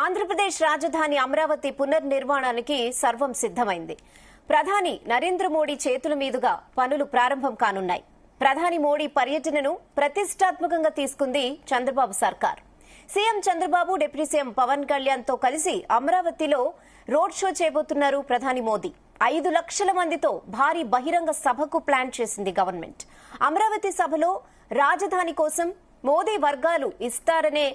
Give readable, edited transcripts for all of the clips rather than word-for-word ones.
ఆంధ్రప్రదేశ్ రాజధాని అమరావతి పునర్నిర్మాణానికి సర్వం సిద్దమైంది. ప్రధాని నరేంద్ర మోడీ చేతుల మీదుగా పనులు ప్రారంభం కానున్నాయి. ప్రధాని మోడీ పర్యటనను ప్రతిష్టాత్మకంగా తీసుకుంది చంద్రబాబు సర్కార్. CM Chandrababu deputy CM Pawan Kalyan తో కలిసి అమరావతిలో రోడ్ షో చేయబోతున్నారు ప్రధాని మోదీ. 5 లక్షల మందితో భారీ బహిరంగ సభకు ప్లాన్ చేసింది గవర్నమెంట్. అమరావతి సభలో రాజధాని కోసం మోదీ వర్గాలు ఇస్తారనే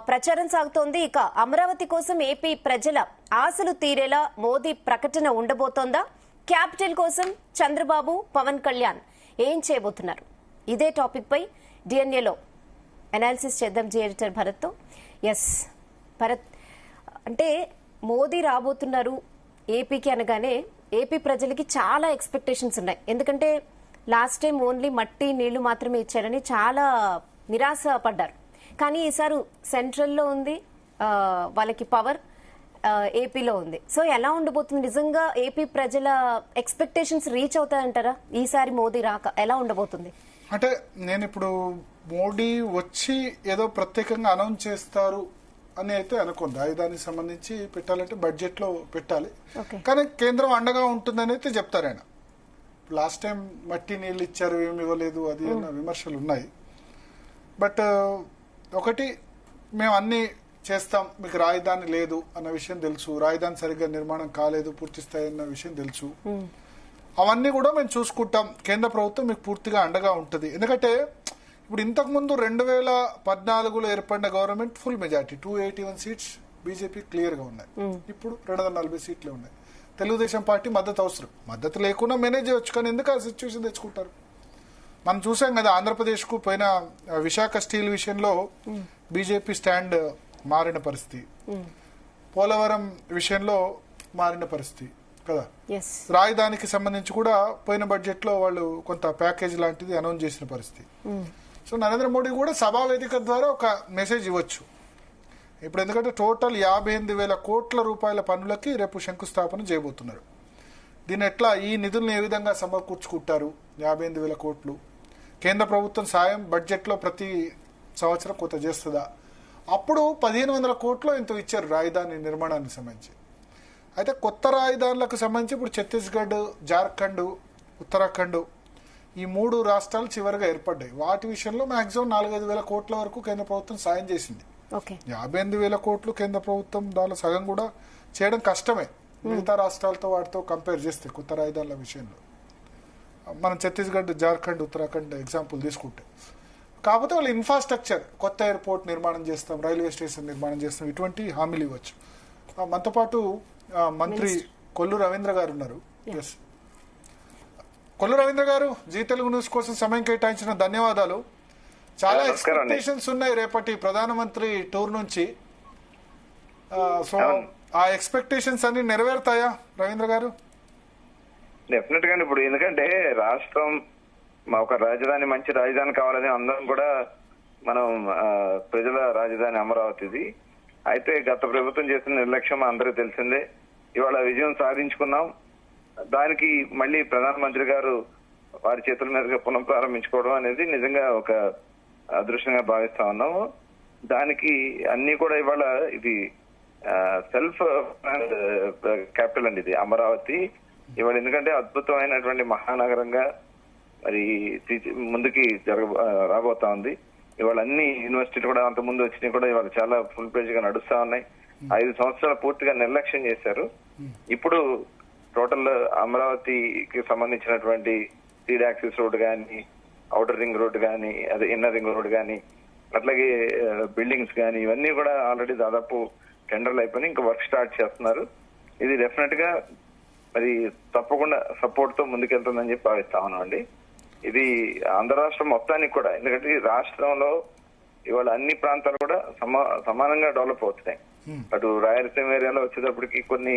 ప్రచారం సాగుతోంది. ఇక అమరావతి కోసం ఏపీ ప్రజల ఆశలు తీరేలా మోదీ ప్రకటన ఉండబోతోందా? క్యాపిటల్ కోసం చంద్రబాబు పవన్ కళ్యాణ్ ఏం చేయబోతున్నారు? ఇదే టాపిక్ పై డిఎన్ఏలో అనాలిసిస్ చేద్దాం జీ ఎడిటర్ భరత్ తో. ఎస్ భరత్, అంటే మోదీ రాబోతున్నారు ఏపీకి అనగానే ఏపీ ప్రజలకి చాలా ఎక్స్పెక్టేషన్స్ ఉన్నాయి. ఎందుకంటే లాస్ట్ టైం ఓన్లీ మట్టి నీళ్లు మాత్రమే ఇచ్చారని చాలా నిరాశ పడ్డారు. కానీ ఈసారి సెంట్రల్లో ఉంది, వాళ్ళకి పవర్ ఏపీలో ఉంది. సో ఎలా ఉండబోతుంది? నిజంగా ఏపీ ప్రజల ఎక్స్పెక్టేషన్స్ రీచ్ అవుతాయంటారా ఈసారి మోదీ రాక? ఎలా ఉండబోతుంది? అంటే నేను ఇప్పుడు మోడీ వచ్చి ఏదో ప్రత్యేకంగా అనౌన్స్ చేస్తారు అని అయితే అనుకోండి. రాజధానికి సంబంధించి పెట్టాలంటే బడ్జెట్ లో పెట్టాలి, కానీ కేంద్రం అండగా ఉంటుందని అయితే చెప్తారు ఆయన. లాస్ట్ టైం మట్టి నీళ్ళు ఇచ్చారు, ఏమి ఇవ్వలేదు, అది అన్న విమర్శలు ఉన్నాయి. బట్ ఒకటి, మేము అన్ని చేస్తాం, మీకు రాజధాని లేదు అన్న విషయం తెలుసు, రాజధాని సరిగ్గా నిర్మాణం కాలేదు పూర్తి స్థాయి అన్న విషయం తెలుసు. అవన్నీ కూడా మేము చూసుకుంటాం, కేంద్ర ప్రభుత్వం మీకు పూర్తిగా అండగా ఉంటుంది. ఎందుకంటే ఇప్పుడు ఇంతకు ముందు 2014లో ఏర్పడిన government full majority 281 seats BJP clear గా ఉన్నాయి. ఇప్పుడు 240 సీట్లే ఉన్నాయి. తెలుగుదేశం పార్టీ మద్దతు అవసరం, మద్దతు లేకుండా మేనేజ్ చేయొచ్చు, కానీ ఎందుకు ఆ సిచ్యువేషన్ తెచ్చుకుంటారు? మనం చూసాం కదా, ఆంధ్రప్రదేశ్ కు పోయిన విశాఖ స్టీల్ విషయంలో బీజేపీ స్టాండ్ మారిన పరిస్థితి, పోలవరం విషయంలో మారిన పరిస్థితి కదా. రాజధానికి సంబంధించి కూడా పోయిన బడ్జెట్ లో వాళ్ళు కొంత ప్యాకేజ్ లాంటిది అనౌన్స్ చేసిన పరిస్థితి. సో నరేంద్ర మోడీ కూడా సభా వేదిక ద్వారా ఒక మెసేజ్ ఇవ్వచ్చు ఇప్పుడు. ఎందుకంటే టోటల్ 58,000 కోట్ల రూపాయల పనులకి రేపు శంకుస్థాపన చేయబోతున్నారు. దీన్ని ఎట్లా, ఈ నిధులను ఏ విధంగా సమకూర్చుకుంటారు? 58,000 కోట్లు కేంద్ర ప్రభుత్వం సాయం బడ్జెట్ లో ప్రతి సంవత్సరం కొంత చేస్తుందా? అప్పుడు 1,500 కోట్లు ఎంతో ఇచ్చారు రాజధాని నిర్మాణానికి సంబంధించి. అయితే కొత్త రాజధానులకు సంబంధించి ఇప్పుడు ఛత్తీస్గఢ్, జార్ఖండ్, ఉత్తరాఖండ్ ఈ 3 రాష్ట్రాలు చివరిగా ఏర్పడ్డాయి. వాటి విషయంలో మాక్సిమం 4,500 కోట్ల వరకు కేంద్ర ప్రభుత్వం సాయం చేసింది. 58,000 కోట్లు కేంద్ర ప్రభుత్వం దానిలో సగం కూడా చేయడం కష్టమే మిగతా రాష్ట్రాలతో వాటితో కంపేర్ చేస్తే. కొత్త రాజధానుల విషయంలో మనం ఛత్తీస్గఢ్, జార్ఖండ్, ఉత్తరాఖండ్ ఎగ్జాంపుల్ తీసుకుంటే, కాకపోతే వాళ్ళు ఇన్ఫ్రాస్ట్రక్చర్, కొత్త ఎయిర్పోర్ట్ నిర్మాణం చేస్తాం, రైల్వే స్టేషన్ నిర్మాణం చేస్తాం, ఇటువంటి హామీలు ఇవ్వచ్చు. మనతో పాటు మంత్రి కొల్లు రవీంద్ర గారు ఉన్నారు. కొల్లు రవీంద్ర గారు, జీ తెలుగు న్యూస్ కోసం సమయం కేటాయించిన ధన్యవాదాలు. చాలా ఎక్స్పెక్టేషన్స్ ఉన్నాయి రేపటి ప్రధానమంత్రి టూర్ నుంచి. సో ఆ ఎక్స్పెక్టేషన్స్ అన్ని నెరవేరుతాయా రవీంద్ర గారు? డెఫినెట్ గా. ఇప్పుడు ఎందుకంటే రాష్ట్రం ఒక రాజధాని, మంచి రాజధాని కావాలని అందరం కూడా మనం ప్రజల రాజధాని అమరావతిది. అయితే గత ప్రభుత్వం చేసిన నిర్లక్ష్యం అందరికీ తెలిసిందే. ఇవాళ విజయం సాధించుకున్నాం. దానికి మళ్ళీ ప్రధానమంత్రి గారు వారి చేతుల మీదుగా పునఃప్రారంభించుకోవడం అనేది నిజంగా ఒక అదృష్టంగా భావిస్తా ఉన్నాము. దానికి అన్ని కూడా ఇవాళ ఇది సెల్ఫ్ క్యాపిటల్ అండి ఇది అమరావతి ఇవాళ. ఎందుకంటే అద్భుతమైనటువంటి మహానగరంగా మరి ముందుకి రాబోతా ఉంది. ఇవాళ అన్ని యూనివర్సిటీలు కూడా అంత ముందు వచ్చినాయి కూడా ఇవాళ చాలా ఫుల్ పేజ్ గా నడుస్తా ఉన్నాయి. 5 సంవత్సరాలు పూర్తిగా నిర్లక్ష్యం చేశారు. ఇప్పుడు టోటల్ అమరావతికి సంబంధించినటువంటి 3 యాక్సిస్ రోడ్ కానీ, ఔటర్ రింగ్ రోడ్ కానీ, అదే ఇన్నర్ రింగ్ రోడ్ కానీ, అట్లాగే బిల్డింగ్స్ కానీ, ఇవన్నీ కూడా ఆల్రెడీ దాదాపు టెండర్లు అయిపోయి ఇంకా వర్క్ స్టార్ట్ చేస్తున్నారు. ఇది డెఫినెట్ గా మరి తప్పకుండా సపోర్ట్ తో ముందుకెళ్తుందని చెప్పి భావిస్తా ఉన్నామండి. ఇది ఆంధ్ర రాష్ట్రం మొత్తానికి కూడా, ఎందుకంటే ఈ రాష్ట్రంలో ఇవాళ అన్ని ప్రాంతాలు కూడా సమానంగా డెవలప్ అవుతున్నాయి. అటు రాయలసీమ ఏరియాలో వచ్చేటప్పటికి కొన్ని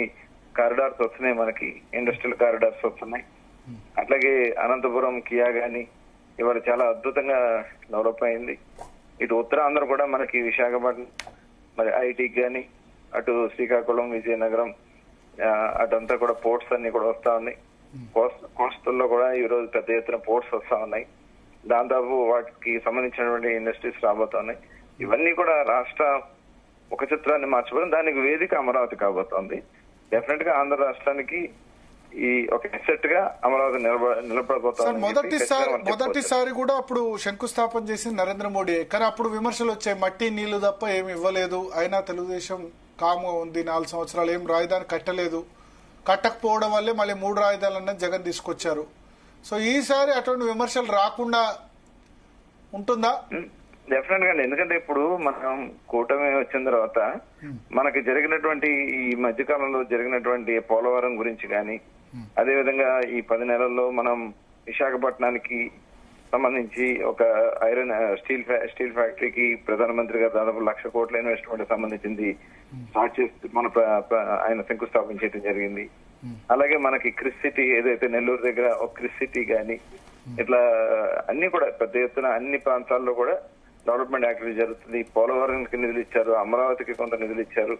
కారిడార్స్ వస్తున్నాయి, మనకి ఇండస్ట్రియల్ కారిడార్స్ వస్తున్నాయి. అట్లాగే అనంతపురం, కియా గాని ఇవాళ చాలా అద్భుతంగా డెవలప్ అయింది. ఇటు ఉత్తరాంధ్ర కూడా మనకి విశాఖపట్నం, మరి ఐటీకి గాని, అటు శ్రీకాకుళం, విజయనగరం అటంతా కూడా పోర్ట్స్ అన్ని కూడా వస్తా ఉన్నాయి. కోస్టల్లో కూడా ఈ రోజు పెద్ద ఎత్తున పోర్ట్స్ వస్తా ఉన్నాయి. దాదాపు వాటికి సంబంధించినటువంటి ఇండస్ట్రీస్ రాబోతా ఉన్నాయి. ఇవన్నీ కూడా రాష్ట్ర ఒక చిత్రాన్ని మార్చిపోవడం, దానికి వేదిక అమరావతి కాబోతోంది. డెఫినెట్ గా ఆంధ్ర రాష్ట్రానికి ఈ ఒక ఎసెట్ గా అమరావతి నిలబడబోతోంది. మొదటిసారి కూడా అప్పుడు శంకుస్థాపన చేసి నరేంద్ర మోడీ, కానీ అప్పుడు విమర్శలు వచ్చాయి, మట్టి నీళ్లు తప్ప ఏమి ఇవ్వలేదు, అయినా తెలుగుదేశం కాముగా ఉంది, 4 సంవత్సరాలు ఏం రాజధాని కట్టలేదు, కట్టకపోవడం వల్లే మళ్ళీ 3 రాజధానులన్నా జగన్ తీసుకొచ్చారు. సో ఈసారి అటువంటి విమర్శలు రాకుండా ఉంటుందా? డెఫినెట్ గా, ఎందుకంటే ఇప్పుడు మనం కూటమి వచ్చిన తర్వాత మనకి జరిగినటువంటి ఈ మధ్యకాలంలో జరిగినటువంటి పోలవరం గురించి కానీ, అదేవిధంగా ఈ 10 నెలల్లో మనం విశాఖపట్నానికి సంబంధించి ఒక ఐరన్ స్టీల్ ఫ్యాక్టరీకి ప్రధానమంత్రి గారు దాదాపు 1,00,000 కోట్ల ఇన్వెస్ట్మెంట్ సంబంధించింది స్టార్ట్ చేసి ఆయన శంకుస్థాపన చేయడం జరిగింది. అలాగే మనకి క్రిస్ సిటీ ఏదైతే నెల్లూరు దగ్గర ఒక క్రిస్ సిటీ గాని, ఇట్లా అన్ని కూడా పెద్ద ఎత్తున అన్ని ప్రాంతాల్లో కూడా డెవలప్మెంట్ యాక్టివిటీ జరుగుతుంది. పోలవరంకి నిధులు ఇచ్చారు, అమరావతికి కొంత నిధులు ఇచ్చారు.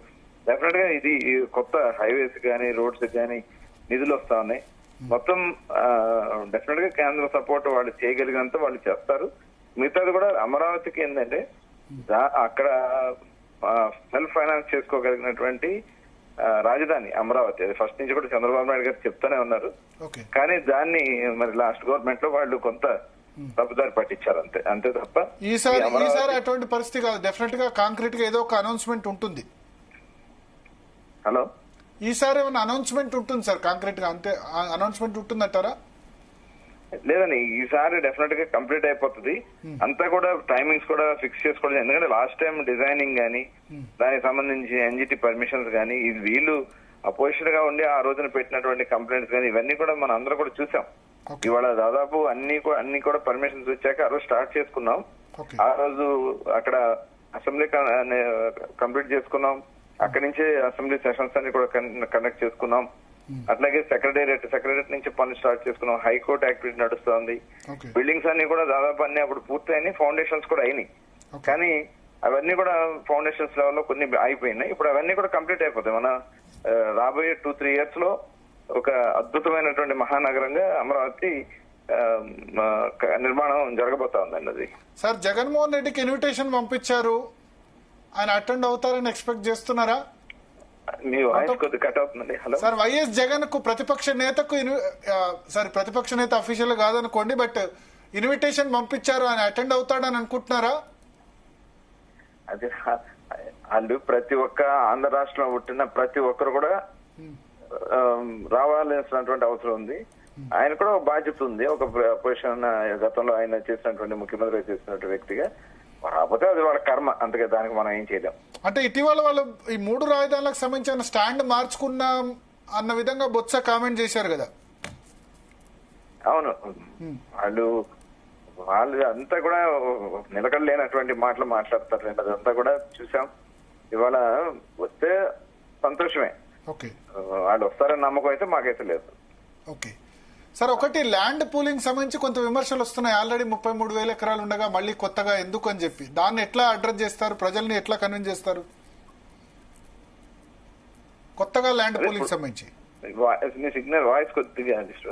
డెఫినెట్ గా ఇది కొత్త హైవేస్ కానీ రోడ్స్ కానీ నిధులు వస్తా ఉన్నాయి. మొత్తం డెఫినెట్ గా కేంద్ర సపోర్ట్ వాళ్ళు చేయగలిగినంత వాళ్ళు చేస్తారు. మిగతాది కూడా అమరావతికి ఏంటంటే అక్కడ సెల్ఫ్ ఫైనాన్స్ చేసుకోగలిగినటువంటి రాజధాని అమరావతి. అది ఫస్ట్ నుంచి కూడా చంద్రబాబు నాయుడు గారు చెప్తూనే ఉన్నారు. కానీ దాన్ని మరి లాస్ట్ గవర్నమెంట్ లో వాళ్ళు కొంత తప్పుదారి పట్టించారు, అంతే తప్ప ఈసారి అటువంటి పరిస్థితి కాదు. డెఫినెట్ గా కాంక్రీట్ గా ఏదో ఒక అనౌన్స్మెంట్ ఉంటుంది. హలో, ఈసారి ఏమైనా అనౌన్స్మెంట్ ఉంటుంది సార్? కాంక్రీట్ గా అంతే అనౌన్స్మెంట్ ఉంటుందంటారా? లేదండి, ఈసారి డెఫినెట్ గా కంప్లీట్ అయిపోతుంది. అంతా కూడా టైమింగ్స్ కూడా ఫిక్స్ చేసుకోవడం. ఎందుకంటే లాస్ట్ టైం డిజైనింగ్ గానీ, దానికి సంబంధించి ఎన్జిటి పర్మిషన్స్ గానీ, ఇది వీళ్ళు అపోజిషన్ గా ఉండి ఆ రోజున పెట్టినటువంటి కంప్లైంట్స్ కానీ ఇవన్నీ కూడా మనం అందరూ కూడా చూసాం. ఇవాళ దాదాపు అన్ని కూడా పర్మిషన్స్ వచ్చాక ఆ రోజు స్టార్ట్ చేసుకున్నాం. ఆ రోజు అక్కడ అసెంబ్లీ కంప్లీట్ చేసుకున్నాం. అక్కడి నుంచి అసెంబ్లీ సెషన్స్ అన్ని కూడా కండక్ట్ చేసుకున్నాం. అట్లాగే సెక్రటేరియట్ నుంచి పనులు స్టార్ట్ చేసుకున్నాం. హైకోర్టు యాక్టివిటీ నడుస్తోంది. బిల్డింగ్స్ అన్ని కూడా దాదాపు అన్ని అప్పుడు పూర్తి అయినాయి, ఫౌండేషన్స్ కూడా అయినాయి. కానీ అవన్నీ కూడా ఫౌండేషన్స్ లెవెల్లో కొన్ని అయిపోయినాయి. ఇప్పుడు అవన్నీ కూడా కంప్లీట్ అయిపోతాయి. మన రాబోయే 2-3 years లో ఒక అద్భుతమైనటువంటి మహానగరంగా అమరావతి నిర్మాణం జరగబోతా ఉందండి. అది సార్, జగన్మోహన్ రెడ్డికి ఇన్విటేషన్ పంపించారు, ఆయన అటెండ్ అవుతారని ఎక్స్పెక్ట్ చేస్తున్నారా? మీ వాయిస్ కొద్దిగా కట్ అవుతుందండి. హలో సార్, వైఎస్ జగన్ కు ప్రతిపక్ష నేత అఫీషియల్ కాదనుకోండి, బట్ ఇన్విటేషన్ పంపించారు, ఆయన అటెండ్ అవుతాడని అనుకుంటున్నారా? అదే వాళ్ళు ప్రతి ఒక్క ఆంధ్ర రాష్ట్రంలో పుట్టిన ప్రతి ఒక్కరు కూడా రావాల్సినటువంటి అవసరం ఉంది. ఆయన కూడా ఒక బాధ్యత ఉంది. ఒక పొజిషన్ గతంలో ఆయన చేసినటువంటి ముఖ్యమంత్రి చేసినటువంటి వ్యక్తిగా, కాకపోతే అది వాళ్ళ కర్మ, అందుకే దానికి మనం ఏం చేయలేం. అంటే ఇటీవల వాళ్ళు ఈ 3 రాజధానులకు సంబంధించిన స్టాండ్ మార్చుకున్నాం అన్న విధంగా బొత్స కామెంట్ చేశారు కదా. అవును, వాళ్ళు అంతా కూడా నిలకడలేనటువంటి మాటలు మాట్లాడతారు. అదంతా కూడా చూసాం. ఇవాళ వస్తే సంతోషమే, వాళ్ళు వస్తారని నమ్మకం అయితే మాకైతే లేదు. ఓకే సార్, ఒకటి ల్యాండ్ పూలింగ్ సంబంధించి కొంత విమర్శలు వస్తున్నాయి. ఆల్రెడీ 33,000 ఎకరాలు ఉండగా మళ్ళీ కొత్తగా ఎందుకు అని చెప్పి, దాన్ని ఎట్లా అడ్రస్ చేస్తారు? ప్రజల్ని ఎట్లా కన్విన్స్ చేస్తారు? కొత్తగా ల్యాండ్ పూలింగ్ సంబంధించి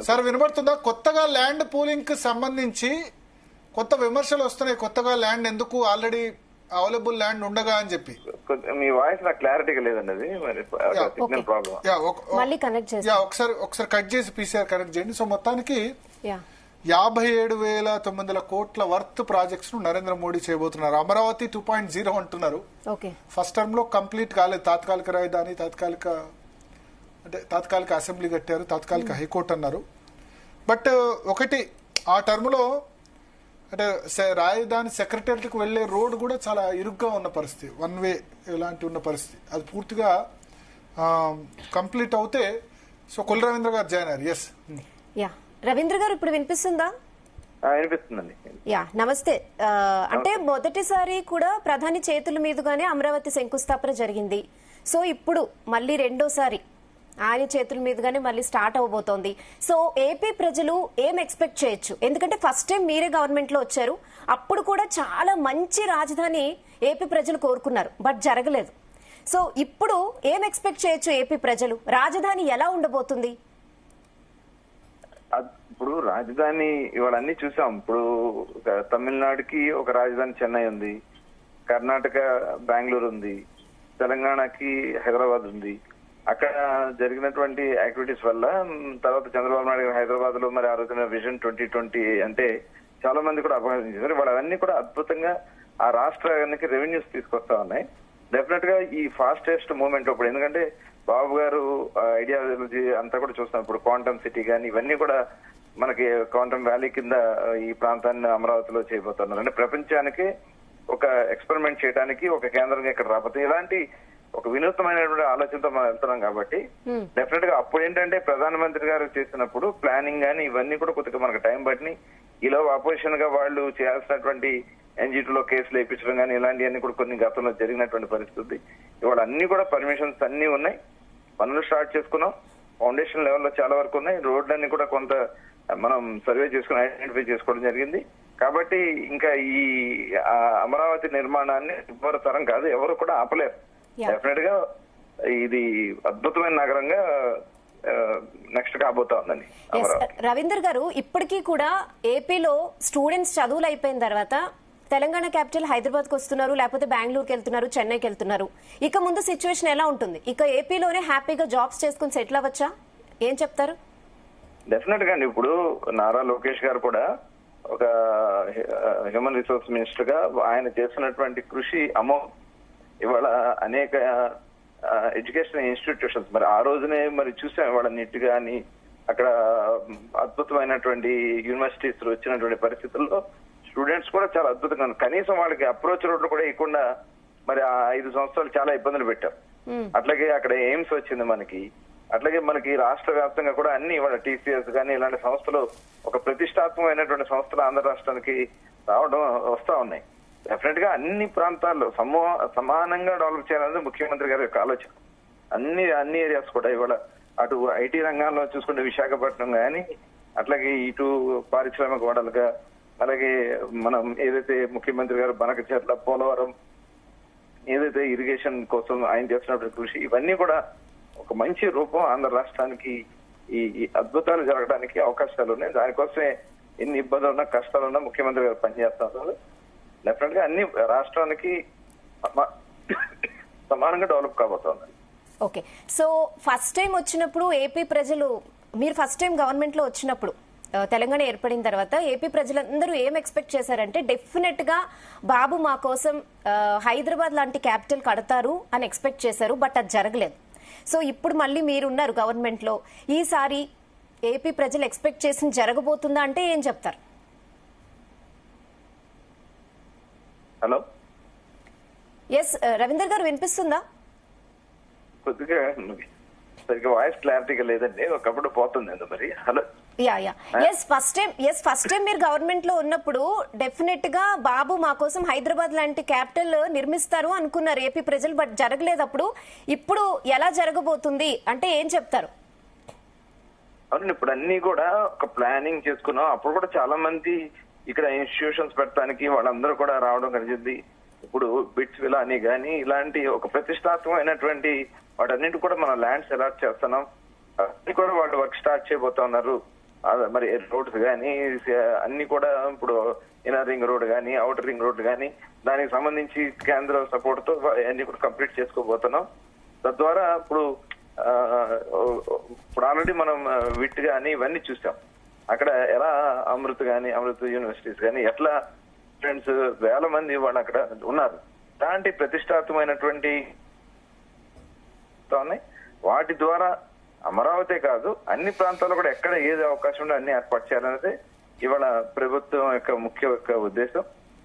సార్ వినబడుతుందా? కొత్తగా ల్యాండ్ పూలింగ్ కి సంబంధించి కొత్త విమర్శలు వస్తున్నాయి. కొత్తగా ల్యాండ్ ఎందుకు, ఆల్రెడీ అవైలబుల్ ల్యాండ్ ఉండగా అని చెప్పి. మీ వాయిస్ నాకు క్లారిటీగా లేదండి, సిగ్నల్ ప్రాబ్లం. ఒకసారి కట్ చేసి పీసీఆర్ కనెక్ట్ చేయండి. సో మొత్తానికి 57,900 కోట్ల వర్త్ ప్రాజెక్ట్స్ ను నరేంద్ర మోడీ చేయబోతున్నారు. అమరావతి 2.0 అంటున్నారు. ఫస్ట్ టర్మ్ లో కంప్లీట్ కాలేదు. తాత్కాలిక రాజధాని, తాత్కాలిక అసెంబ్లీ కట్టారు, తాత్కాలిక హైకోర్టు అన్నారు. బట్ ఒకటి, ఆ టర్మ్ లో అంటే రాజధాని సెక్రటేరియట్కి వెళ్లే రోడ్ కూడా చాలా ఇరుగ్గా ఉన్న పరిస్థితి, 1 వే ఇలాంటి ఉన్న పరిస్థితి. అది పూర్తిగా కంప్లీట్ అవుతే. సో కుల రవీంద్ర గారు జాయిన్ అయ్యారు. ఎస్ రవీంద్ర గారు, ఇప్పుడు వినిపిస్తుందా? వినిపిస్తుందండి. నమస్తే. అంటే మొదటిసారి కూడా ప్రధాని చేతుల మీదుగానే అమరావతి శంకుస్థాపన జరిగింది. సో ఇప్పుడు మళ్ళీ రెండోసారి ఆయన చేతుల మీదుగానే మళ్ళీ స్టార్ట్ అవబోతోంది. సో ఏపీ ప్రజలు ఏం ఎక్స్పెక్ట్ చేయొచ్చు? ఎందుకంటే ఫస్ట్ టైం మీరే గవర్నమెంట్ లో వచ్చారు, అప్పుడు కూడా చాలా మంచి రాజధాని ఏపీ ప్రజలు కోరుకున్నారు, బట్ జరగలేదు. సో ఇప్పుడు ఏం ఎక్స్పెక్ట్ చేయొచ్చు ఏపీ ప్రజలు? రాజధాని ఎలా ఉండబోతుంది? ఇప్పుడు రాజధాని ఇవాళ అన్ని చూసాం. ఇప్పుడు తమిళనాడుకి ఒక రాజధాని చెన్నై ఉంది, కర్ణాటక బెంగళూరు ఉంది, తెలంగాణకి హైదరాబాద్ ఉంది. అక్కడ జరిగినటువంటి యాక్టివిటీస్ వల్ల తర్వాత చంద్రబాబు నాయుడు గారు హైదరాబాద్ లో మరి ఆ రోజున విజన్ 2020 అంటే చాలా మంది కూడా అభినందించారు. వాళ్ళవన్నీ కూడా అద్భుతంగా ఆ రాష్ట్రానికి రెవెన్యూస్ తీసుకొస్తా ఉన్నాయి. డెఫినెట్ గా ఈ ఫాస్టెస్ట్ మూవ్మెంట్ ఇప్పుడు, ఎందుకంటే బాబు గారు ఐడియాలజీ అంతా కూడా చూస్తాం. ఇప్పుడు క్వాంటమ్ సిటీ కానీ ఇవన్నీ కూడా మనకి క్వాంటమ్ వ్యాలీ కింద ఈ ప్రాంతాన్ని అమరావతిలో చేయబోతున్నారు. అంటే ప్రపంచానికి ఒక ఎక్స్పెరిమెంట్ చేయడానికి ఒక కేంద్రంగా ఇక్కడ రాబోతుంది. ఇలాంటి ఒక వినూత్నమైనటువంటి ఆలోచనతో మనం వెళ్తున్నాం కాబట్టి డెఫినెట్ గా అప్పుడు ఏంటంటే ప్రధానమంత్రి గారు చేసినప్పుడు ప్లానింగ్ గానీ ఇవన్నీ కూడా కొద్దిగా మనకు టైం పట్టినాయి. ఈలో అపోజిషన్ గా వాళ్ళు చేయాల్సినటువంటి ఎన్జిటిలో కేసులు వేయించడం కానీ ఇలాంటివన్నీ కూడా కొన్ని గతంలో జరిగినటువంటి పరిస్థితి. ఇవాళ అన్ని కూడా పర్మిషన్స్ అన్ని ఉన్నాయి, పనులు స్టార్ట్ చేసుకున్నాం. ఫౌండేషన్ లెవెల్లో చాలా వరకు ఉన్నాయి. రోడ్లన్నీ కూడా కొంత మనం సర్వే చేసుకుని ఐడెంటిఫై చేసుకోవడం జరిగింది. కాబట్టి ఇంకా ఈ అమరావతి నిర్మాణాన్ని ఎవరు తరం కాదు, ఎవరు కూడా ఆపలేరు. డెఫినెట్ గా ఇది అద్భుతమైన నగరంగా నెక్స్ట్ కాబోతా ఉందండి. రవీందర్ గారు, ఇప్పటికీ కూడా ఏపీలో స్టూడెంట్స్ చదువులు అయిపోయిన తర్వాత తెలంగాణ క్యాపిటల్ హైదరాబాద్ కు వస్తున్నారు, లేకపోతే బెంగళూరుకి వెళ్తున్నారు, చెన్నైకి వెళ్తున్నారు. ఇక ముందు సిచ్యువేషన్ ఎలా ఉంటుంది? ఇక ఏపీలోనే హ్యాపీగా జాబ్స్ చేసుకుని సెటిల్ అవ్వచ్చా? ఏం చెప్తారు? డెఫినెట్ గా అండి. ఇప్పుడు నారా లోకేష్ గారు కూడా ఒక హ్యూమన్ రిసోర్స్ మినిస్టర్ గా ఆయన చేస్తున్నటువంటి కృషి ఇవాళ అనేక ఎడ్యుకేషన్ ఇన్స్టిట్యూషన్స్ మరి ఆ రోజునే మరి చూసాం. ఇవాళ నిట్ గాని అక్కడ అద్భుతమైనటువంటి యూనివర్సిటీస్ వచ్చినటువంటి పరిస్థితుల్లో స్టూడెంట్స్ కూడా చాలా అద్భుతంగా, కనీసం వాళ్ళకి అప్రోచ్ రోడ్లు కూడా ఇవ్వకుండా మరి ఆ 5 సంవత్సరాలు చాలా ఇబ్బందులు పెట్టారు. అట్లాగే అక్కడ ఎయిమ్స్ వచ్చింది మనకి. అట్లాగే మనకి రాష్ట్ర వ్యాప్తంగా కూడా అన్ని ఇవాళ టీసీఎస్ కానీ ఇలాంటి సంస్థలు ఒక ప్రతిష్టాత్మకమైనటువంటి సంస్థలు ఆంధ్ర రాష్ట్రానికి రావడం వస్తా ఉన్నాయి. డెఫినెట్ గా అన్ని ప్రాంతాల్లో సమానంగా డెవలప్ చేయాలనేది ముఖ్యమంత్రి గారి యొక్క ఆలోచన. అన్ని ఏరియాస్ కూడా ఇవాళ అటు ఐటీ రంగంలో చూసుకుంటే విశాఖపట్నం కానీ అట్లాగే ఇటు పారిశ్రామిక వాడలుగా, అలాగే మనం ఏదైతే ముఖ్యమంత్రి గారు బనకచెర్ల, పోలవరం ఏదైతే ఇరిగేషన్ కోసం ఆయన చేస్తున్నటువంటి కృషి ఇవన్నీ కూడా ఒక మంచి రూపం ఆంధ్ర రాష్ట్రానికి ఈ అద్భుతాలు జరగడానికి అవకాశాలు ఉన్నాయి. దానికోసమే ఎన్ని ఇబ్బందులు ఉన్నా కష్టాలున్నా ముఖ్యమంత్రి గారు పనిచేస్తున్నారు. డెఫినెట్ గా అన్ని రాష్ట్రానికి సమానంగా డెవలప్ కాబోతుంది. ఓకే, సో ఫస్ట్ టైం వచ్చినప్పుడు ఏపీ ప్రజలు, మీరు ఫస్ట్ టైం గవర్నమెంట్ లో వచ్చినప్పుడు తెలంగాణ ఏర్పడిన తర్వాత ఏపీ ప్రజలందరూ ఏం ఎక్స్పెక్ట్ చేశారంటే డెఫినెట్ గా బాబు మా కోసం హైదరాబాద్ లాంటి క్యాపిటల్ కడతారు అని ఎక్స్పెక్ట్ చేశారు. బట్ అది జరగలేదు. సో ఇప్పుడు మళ్ళీ మీరున్నారు గవర్నమెంట్ లో, ఈసారి ఏపీ ప్రజలు ఎక్స్పెక్ట్ చేసింది జరగబోతుందా అంటే ఏం చెప్తారు? హలో, ఎస్ రవీందర్ గారు, వినిపిస్తుందా? కొద్దిగా సరిగ్గా వాయిస్ క్లారిటీగా లేదండి, ఒకప్పుడు పోతుంది మరి. హలో, ఫస్ట్ టైం మీరు గవర్నమెంట్ లో ఉన్నప్పుడు డెఫినెట్ గా బాబు మా కోసం హైదరాబాద్ లాంటి క్యాపిటల్ నిర్మిస్తారు అనుకున్నారు ఏపీ ప్రజలు. బట్ జరగలేదు. అప్పుడు ఇప్పుడు ఎలా జరగబోతుంది అంటే ఏం చెప్తారు? అవునండి, ఇప్పుడు అన్ని కూడా ఒక ప్లానింగ్ చేసుకున్నాం. అప్పుడు కూడా చాలా మంది ఇక్కడ ఇన్స్టిట్యూషన్స్ పెట్టడానికి వాళ్ళందరూ కూడా రావడం కలిగింది. ఇప్పుడు బిట్స్ విలా అని కానీ ఇలాంటి ఒక ప్రతిష్టాత్మకమైనటువంటి వాటన్నిటి కూడా మనం ల్యాండ్స్ అలాట్ చేస్తున్నాం. అన్ని కూడా వాళ్ళు వర్క్ స్టార్ట్ చేయబోతా ఉన్నారు. మరి రోడ్స్ కానీ అన్ని కూడా ఇప్పుడు ఇన్నర్ రింగ్ రోడ్ కానీ అవుటర్ రింగ్ రోడ్ కానీ దానికి సంబంధించి కేంద్ర సపోర్ట్ తో అన్ని కూడా కంప్లీట్ చేసుకోబోతున్నాం. తద్వారా ఇప్పుడు ఆల్రెడీ మనం విట్ కానీ ఇవన్నీ చూసాం. అక్కడ ఎలా అమృత్ యూనివర్సిటీస్ కానీ ఎట్లా స్టూడెంట్స్ వేల మంది వాళ్ళు అక్కడ ఉన్నారు. అలాంటి ప్రతిష్టాత్మకమైనటువంటి వాటి ద్వారా అమరావతి కాదు అన్ని ప్రాంతాల్లో కూడా ఎక్కడ ఏది అవకాశం ఉందో అన్ని ఏర్పాటు చేయాలనేది ఇవాళ ప్రభుత్వం యొక్క ముఖ్య ఉద్దేశం.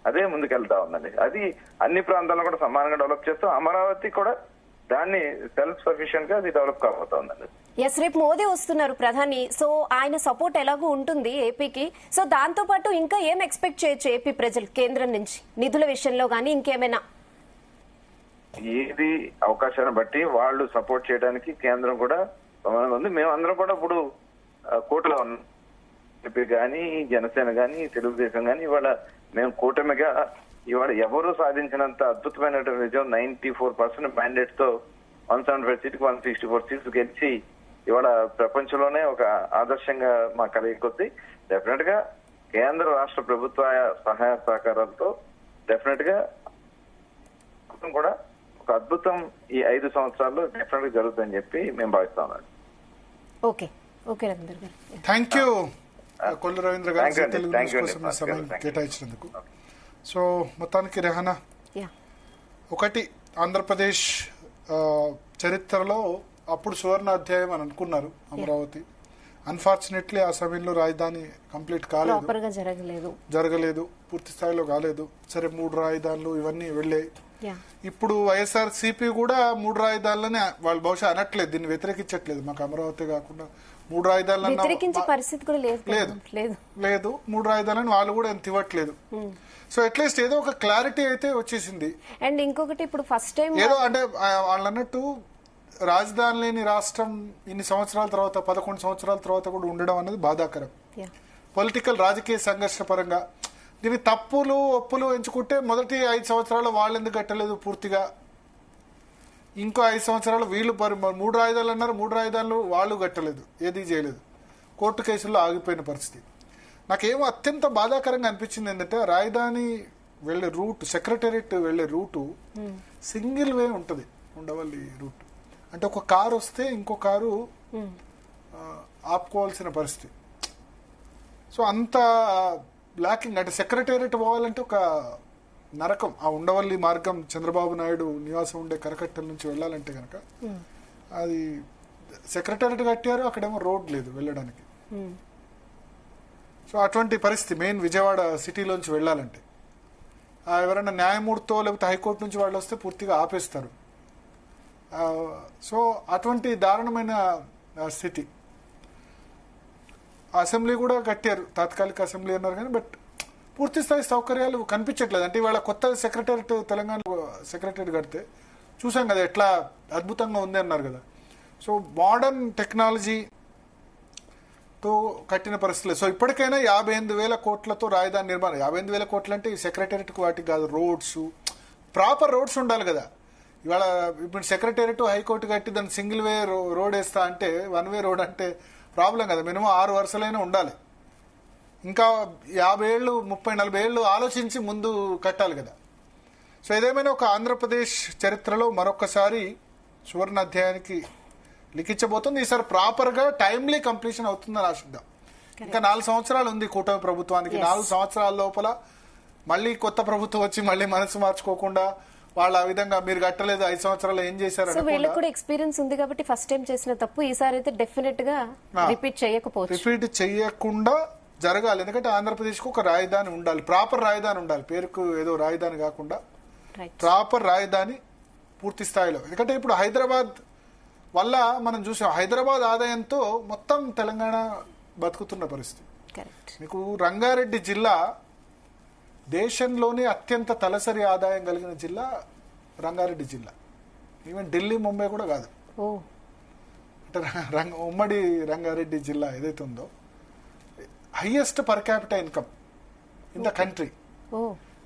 అదే ముందుకెళ్తా ఉందండి. అది అన్ని ప్రాంతాల్లో కూడా సమానంగా డెవలప్ చేస్తూ అమరావతి కూడా దాన్ని సెల్ఫ్ సఫిషియెంట్ గా అది డెవలప్ కాబోతా ఉందండి. ఎస్, రేపు మోదీ వస్తున్నారు ప్రధాని. సో ఆయన సపోర్ట్ ఎలాగూ ఉంటుంది ఏపీకి. సో దాంతో పాటు ఇంకా ఏం ఎక్స్పెక్ట్ చేయొచ్చు ఏపీ ప్రజలు కేంద్రం నుంచి నిధుల విషయంలో కానీ ఇంకేమైనా? ఏది అవకాశాన్ని బట్టి వాళ్ళు సపోర్ట్ చేయడానికి కేంద్రం కూడా ఉంది. మేమందరం కూడా ఇప్పుడు కూటమిలో ఉన్నాం. ఏపీ కానీ జనసేన కానీ తెలుగుదేశం కానీ ఇవాళ మేము కూటమిగా ఇవాళ ఎవరు సాధించినంత అద్భుతమైనటువంటి విజయం 94% మ్యాండేట్ తో 175 సీట్కి 164 సీట్స్ గెలిచి ఇవాళ ప్రపంచంలోనే ఒక ఆదర్శంగా మా కలిగి కొద్ది డెఫినెట్ గా కేంద్ర రాష్ట్ర ప్రభుత్వ సహాయ సహకారాలతో డెఫినెట్ గా కూడా ఒక అద్భుతం ఈ 5 సంవత్సరాల్లో డెఫినెట్ గా జరుగుతుందని చెప్పి మేము భావిస్తాం. ఓకే ఓకే రవీంద్ర గారు, థ్యాంక్ యూ కొల్లు రవీంద్ర గారు తెలుగు Thank you న్యూస్ అండి. కోసం సమయం Thank you. కేటాయించినందుకు. సో మొత్తానికి రెహానా, యా ఒకటి ఆంధ్రప్రదేశ్ చరిత్రలో అప్పుడు సువర్ణ అధ్యాయం అని అనుకున్నారు అమరావతి. అన్ఫార్చునేట్లీ ఆ సమయంలో రాజధాని కంప్లీట్ కాలేదు, ప్రాపర్ గా జరగలేదు, పూర్తి స్థాయిలో కాలేదు. సరే 3 రాజధానులు ఇవన్నీ వెళ్ళాయి. యా ఇప్పుడు వైఎస్ఆర్సీపీ కూడా 3 రాజధానులని వాళ్ళు బహుశా అనట్లేదు, దీన్ని వ్యతిరేకించట్లేదు. మాకు అమరావతి కాకుండా 3 రాజధానులు వ్యతిరేకించే పరిస్థితి కూడా లేదు 3 రాజధానులని వాళ్ళు కూడా ఎంత ఇవ్వట్లేదు. సో అట్లీస్ట్ ఏదో ఒక క్లారిటీ అయితే వచ్చేసింది. అండ్ ఇంకొకటి ఇప్పుడు ఫస్ట్ టైం ఏదో అంటే వాళ్ళు అన్నట్టు రాజధాని లేని రాష్ట్రం ఇన్ని సంవత్సరాల తర్వాత 11 సంవత్సరాల తర్వాత కూడా ఉండడం అనేది బాధాకరం. పొలిటికల్ రాజకీయ సంఘర్ష పరంగా దీని తప్పులు ఒప్పులు ఎంచుకుంటే మొదటి 5 సంవత్సరాలు వాళ్ళు ఎందుకు కట్టలేదు పూర్తిగా, ఇంకో 5 సంవత్సరాలు వీళ్ళు 3 రాజధానులు అన్నారు, 3 రాజధానులు వాళ్ళు కట్టలేదు, ఏది చేయలేదు, కోర్టు కేసుల్లో ఆగిపోయిన పరిస్థితి. నాకేమో అత్యంత బాధాకరంగా అనిపించింది ఏంటంటే రాజధాని వెళ్లే రూట్, సెక్రటేరియట్ వెళ్లే రూటు సింగిల్ వే ఉంటుంది, ఉండవల్లి రూట్. అంటే ఒక కారు వస్తే ఇంకో కారు ఆపుకోవాల్సిన పరిస్థితి. సో అంత బ్లాకింగ్, అంటే సెక్రటేరియట్ పోవాలంటే ఒక నరకం. ఆ ఉండవల్లి మార్గం చంద్రబాబు నాయుడు నివాసం ఉండే కరకట్టల నుంచి వెళ్ళాలంటే కనుక అది సెక్రటేరియట్ కట్టారు, అక్కడేమో రోడ్ లేదు వెళ్ళడానికి. సో అటువంటి పరిస్థితి మెయిన్ విజయవాడ సిటీలోంచి వెళ్ళాలంటే. ఎవరైనా న్యాయమూర్తితో లేకపోతే హైకోర్టు నుంచి వాళ్ళు వస్తే పూర్తిగా ఆపేస్తారు. సో అటువంటి దారుణమైన స్థితి. అసెంబ్లీ కూడా కట్టారు, తాత్కాలిక అసెంబ్లీ అన్నారు కానీ బట్ పూర్తి స్థాయి సౌకర్యాలు కనిపించట్లేదు. అంటే ఇవాళ కొత్త సెక్రటేరియట్ తెలంగాణ సెక్రటేరియట్ కడితే చూసాం కదా ఎట్లా అద్భుతంగా ఉంది అన్నారు కదా. సో మోడర్న్ టెక్నాలజీతో కట్టిన పరిస్థితులు. సో ఇప్పటికైనా 58,000 కోట్లతో రాజధాని నిర్మాణం. 58,000 కోట్లు అంటే ఈ సెక్రటేరియట్కి వాటికి కాదు, రోడ్స్, ప్రాపర్ రోడ్స్ ఉండాలి కదా. ఇవాళ ఇప్పుడు సెక్రటేరియట్ హైకోర్టు కట్టి దాన్ని సింగిల్ వే రోడ్ వేస్తా అంటే 1 వే రోడ్ అంటే ప్రాబ్లం కదా. మినిమం 6 వరుసలైనా ఉండాలి. ఇంకా 50 ఏళ్ళు 30-40 ఏళ్ళు ఆలోచించి ముందు కట్టాలి కదా. సో ఏదేమైనా ఒక ఆంధ్రప్రదేశ్ చరిత్రలో మరొకసారి సువర్ణ అధ్యాయానికి లిఖించబోతుంది. ఈసారి ప్రాపర్గా టైమ్లీ కంప్లీషన్ అవుతుందని ఆశిద్దాం. ఇంకా 4 సంవత్సరాలు ఉంది కూటమి ప్రభుత్వానికి. 4 సంవత్సరాల లోపల మళ్ళీ కొత్త ప్రభుత్వం వచ్చి మళ్ళీ మనసు మార్చుకోకుండా వాళ్ళు ఆ విధంగా మీరు కట్టలేదు 5 సంవత్సరాలు ఏం చేశారు. వీళ్ళకి కూడా ఎక్స్పీరియన్స్ ఉంది కాబట్టి ఫస్ట్ టైం చేసిన తప్పు ఈసారి అయితే డెఫినెట్ గా రిపీట్ చేయకుండా జరగాలి. ఎందుకంటే ఆంధ్రప్రదేశ్ కు ఒక రాజధాని ఉండాలి, ప్రాపర్ రాజధాని ఉండాలి. పేరుకు ఏదో రాజధాని కాకుండా ప్రాపర్ రాజధాని పూర్తి స్థాయిలో. ఎందుకంటే ఇప్పుడు హైదరాబాద్ వల్ల మనం చూసాం, హైదరాబాద్ ఆదాయంతో మొత్తం తెలంగాణ బతుకుతున్న పరిస్థితి. మీకు రంగారెడ్డి జిల్లా దేశంలోనే అత్యంత తలసరి ఆదాయం కలిగిన జిల్లా రంగారెడ్డి జిల్లా. ఈవెన్ ఢిల్లీ, ముంబై కూడా కాదు. అంటే ఉమ్మడి రంగారెడ్డి జిల్లా ఏదైతే ఉందో highest per capital income in the country.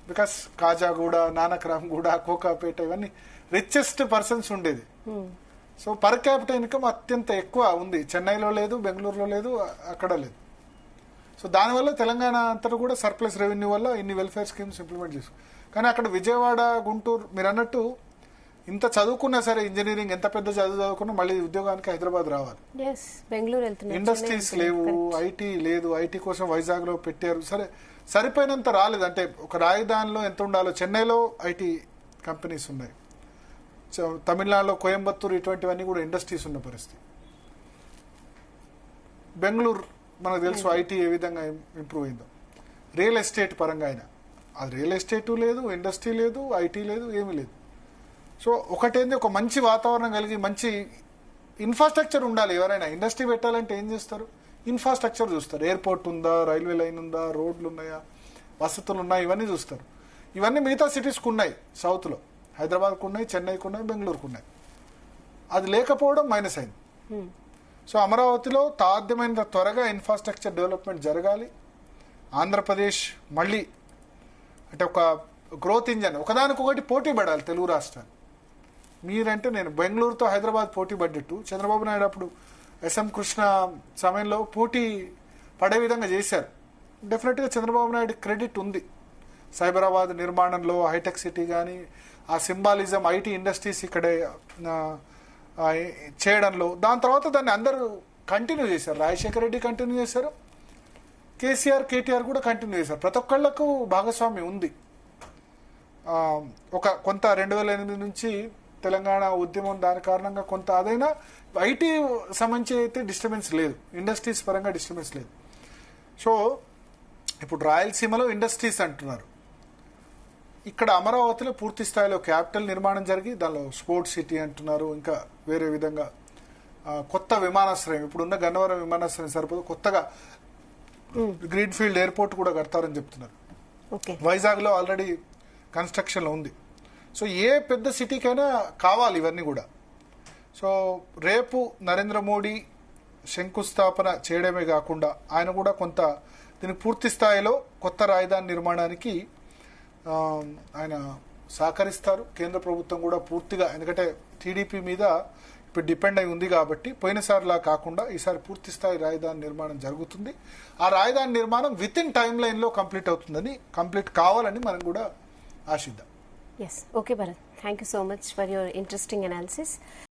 Because Khajaguda, Nanakramguda, Kokapet ఇవన్నీ రిచెస్ట్ పర్సన్స్ ఉండేది. సో పర్ క్యాపిటల్ ఇన్కమ్ అత్యంత ఎక్కువ ఉంది. చెన్నైలో లేదు, బెంగళూరులో లేదు, అక్కడ లేదు. సో దానివల్ల తెలంగాణ అంతటా కూడా సర్ప్లస్ రెవెన్యూ వల్ల ఇన్ని వెల్ఫేర్ స్కీమ్స్ ఇంప్లిమెంట్ చేసు. కానీ అక్కడ విజయవాడ, గుంటూరు మీరు అన్నట్టు ఇంత చదువుకున్నా సరే, ఇంజనీరింగ్ ఎంత పెద్ద చదువుకున్నా మళ్ళీ ఉద్యోగానికి హైదరాబాద్ రావాలి. ఇండస్ట్రీస్ లేవు, ఐటీ లేదు. ఐటీ కోసం వైజాగ్ లో పెట్టారు, సరే సరిపోయినంత రాలేదు. అంటే ఒక రాజధానిలో ఎంత ఉండాలో, చెన్నైలో ఐటీ కంపెనీస్ ఉన్నాయి, తమిళనాడులో కోయంబత్తూరు ఇటువంటివన్నీ కూడా ఇండస్ట్రీస్ ఉన్న పరిస్థితి. బెంగళూరు మనకు తెలుసు ఐటీ ఏ విధంగా ఇంప్రూవ్ అయిందో. రియల్ ఎస్టేట్ పరంగా అయినా అది రియల్ ఎస్టేటు లేదు, ఇండస్ట్రీ లేదు, ఐటీ లేదు, ఏమీ లేదు. సో ఒకటేంది, ఒక మంచి వాతావరణం కలిగి మంచి ఇన్ఫ్రాస్ట్రక్చర్ ఉండాలి. ఎవరైనా ఇండస్ట్రీ పెట్టాలంటే ఏం చేస్తారు? ఇన్ఫ్రాస్ట్రక్చర్ చూస్తారు. ఎయిర్పోర్ట్ ఉందా, రైల్వే లైన్ ఉందా, రోడ్లు ఉన్నాయా, వసతులు ఉన్నాయా, ఇవన్నీ చూస్తారు. ఇవన్నీ మిగతా సిటీస్కి ఉన్నాయి. సౌత్లో హైదరాబాద్కు ఉన్నాయి, చెన్నైకు ఉన్నాయి, బెంగళూరుకు ఉన్నాయి. అది లేకపోవడం మైనస్ అయింది. సో అమరావతిలో సాధ్యమైనంత త్వరగా ఇన్ఫ్రాస్ట్రక్చర్ డెవలప్మెంట్ జరగాలి. ఆంధ్రప్రదేశ్ మళ్ళీ అంటే ఒక గ్రోత్ ఇంజన్, ఒకదానికొకటి పోటీ పడాలి తెలుగు రాష్ట్రాలు. మీరంటే నేను బెంగళూరుతో హైదరాబాద్ పోటీ పడ్డట్టు చంద్రబాబు నాయుడు అప్పుడు ఎస్ఎం కృష్ణ సమయంలో పోటీ పడే విధంగా చేశారు. డెఫినెట్గా చంద్రబాబు నాయుడు క్రెడిట్ ఉంది. సైబరాబాద్ నిర్మాణంలో, హైటెక్ సిటీ కానీ, ఆ సింబాలిజం ఐటీ ఇండస్ట్రీస్ ఇక్కడే చేయడంలో, దాని తర్వాత దాన్ని అందరూ కంటిన్యూ చేశారు. రాజశేఖర రెడ్డి కంటిన్యూ చేశారు, కేసీఆర్ కేటీఆర్ కూడా కంటిన్యూ చేశారు. ప్రతి ఒక్కళ్లకు భాగస్వామ్యం ఉంది. ఒక కొంత 2008 నుంచి తెలంగాణ ఉద్యమం దాని కారణంగా కొంత అదైనా ఐటీ సంబంధించి అయితే డిస్టర్బెన్స్ లేదు, ఇండస్ట్రీస్ పరంగా డిస్టర్బెన్స్ లేదు. సో ఇప్పుడు రాయలసీమలో ఇండస్ట్రీస్ అంటున్నారు, ఇక్కడ అమరావతిలో పూర్తి స్థాయిలో క్యాపిటల్ నిర్మాణం జరిగి దానిలో స్పోర్ట్స్ సిటీ అంటున్నారు, ఇంకా వేరే విధంగా కొత్త విమానాశ్రయం, ఇప్పుడున్న గన్నవరం విమానాశ్రయం సరిపోదు, కొత్తగా గ్రీన్ ఫీల్డ్ ఎయిర్పోర్ట్ కూడా కడతారని చెప్తున్నారు. వైజాగ్ లో ఆల్రెడీ కన్స్ట్రక్షన్ లో ఉంది. సో ఏ పెద్ద సిటీకైనా కావాలి ఇవన్నీ కూడా. సో రేపు నరేంద్ర మోడీ శంకుస్థాపన చేయడమే కాకుండా ఆయన కూడా కొంత దీనికి పూర్తి స్థాయిలో కొత్త రాజధాని నిర్మాణానికి ఆయన సహకరిస్తారు. కేంద్ర ప్రభుత్వం కూడా పూర్తిగా, ఎందుకంటే టీడీపీ మీద ఇప్పుడు డిపెండ్ అయి ఉంది కాబట్టి పోయినసారిలా కాకుండా ఈసారి పూర్తి స్థాయి రాజధాని నిర్మాణం జరుగుతుంది. ఆ రాజధాని నిర్మాణం విత్ ఇన్ టైమ్ లైన్ లో కంప్లీట్ కావాలని మనం కూడా ఆశిద్దాం. Yes. Okay, Bharat. Thank you so much for your interesting analysis.